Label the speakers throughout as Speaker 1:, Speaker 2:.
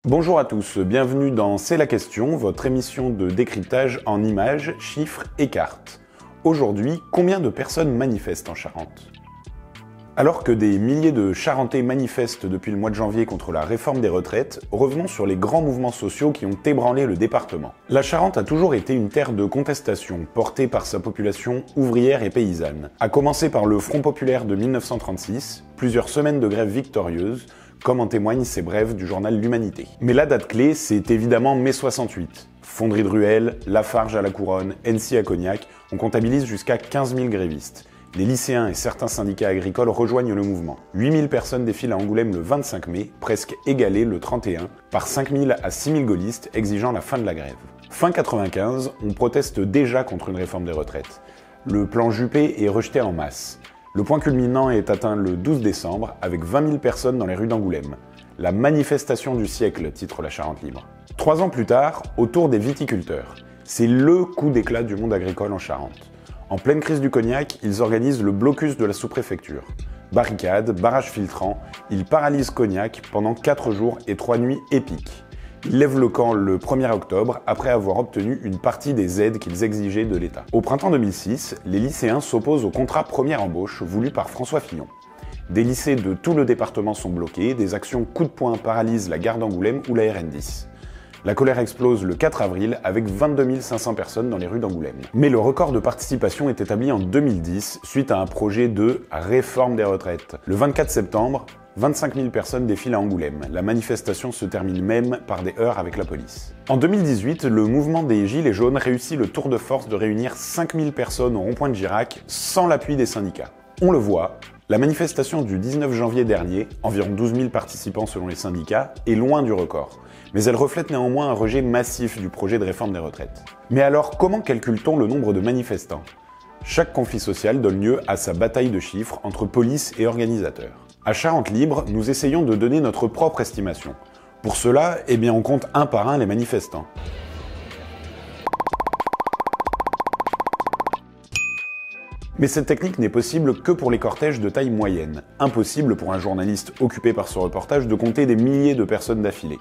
Speaker 1: Bonjour à tous, bienvenue dans C'est la question, votre émission de décryptage en images, chiffres et cartes. Aujourd'hui, combien de personnes manifestent en Charente ? Alors que des milliers de Charentais manifestent depuis le mois de janvier contre la réforme des retraites, revenons sur les grands mouvements sociaux qui ont ébranlé le département. La Charente a toujours été une terre de contestation, portée par sa population ouvrière et paysanne. À commencer par le Front populaire de 1936, plusieurs semaines de grève victorieuses, comme en témoignent ces brèves du journal L'Humanité. Mais la date clé, c'est évidemment mai 68. Fonderie de Ruelle, Lafarge à la Couronne, NC à Cognac, on comptabilise jusqu'à 15 000 grévistes. Les lycéens et certains syndicats agricoles rejoignent le mouvement. 8 000 personnes défilent à Angoulême le 25 mai, presque égalées le 31, par 5 000 à 6 000 gaullistes exigeant la fin de la grève. Fin 95, on proteste déjà contre une réforme des retraites. Le plan Juppé est rejeté en masse. Le point culminant est atteint le 12 décembre, avec 20 000 personnes dans les rues d'Angoulême. La manifestation du siècle, titre la Charente Libre. 3 ans plus tard, au tour des viticulteurs. C'est LE coup d'éclat du monde agricole en Charente. En pleine crise du cognac, ils organisent le blocus de la sous-préfecture. Barricades, barrages filtrants, ils paralysent Cognac pendant 4 jours et 3 nuits épiques. Ils lèvent le camp le 1er octobre après avoir obtenu une partie des aides qu'ils exigeaient de l'État. Au printemps 2006, les lycéens s'opposent au contrat première embauche voulu par François Fillon. Des lycées de tout le département sont bloqués, des actions coup de poing paralysent la gare d'Angoulême ou la RN10. La colère explose le 4 avril avec 22 500 personnes dans les rues d'Angoulême. Mais le record de participation est établi en 2010 suite à un projet de réforme des retraites. Le 24 septembre, 25 000 personnes défilent à Angoulême. La manifestation se termine même par des heurts avec la police. En 2018, le mouvement des Gilets jaunes réussit le tour de force de réunir 5 000 personnes au rond-point de Girac sans l'appui des syndicats. On le voit, la manifestation du 19 janvier dernier, environ 12 000 participants selon les syndicats, est loin du record. Mais elle reflète néanmoins un rejet massif du projet de réforme des retraites. Mais alors, comment calcule-t-on le nombre de manifestants ? Chaque conflit social donne lieu à sa bataille de chiffres entre police et organisateurs. À Charente Libre, nous essayons de donner notre propre estimation. Pour cela, on compte un par un les manifestants. Mais cette technique n'est possible que pour les cortèges de taille moyenne. Impossible pour un journaliste occupé par ce reportage de compter des milliers de personnes d'affilée.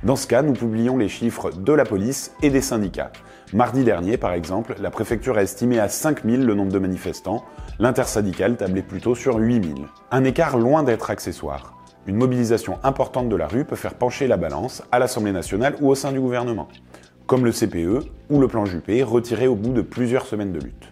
Speaker 1: Dans ce cas, nous publions les chiffres de la police et des syndicats. Mardi dernier, par exemple, la préfecture a estimé à 5 000 le nombre de manifestants, l'intersyndicale tablait plutôt sur 8 000. Un écart loin d'être accessoire. Une mobilisation importante de la rue peut faire pencher la balance à l'Assemblée nationale ou au sein du gouvernement, comme le CPE ou le plan Juppé retiré au bout de plusieurs semaines de lutte.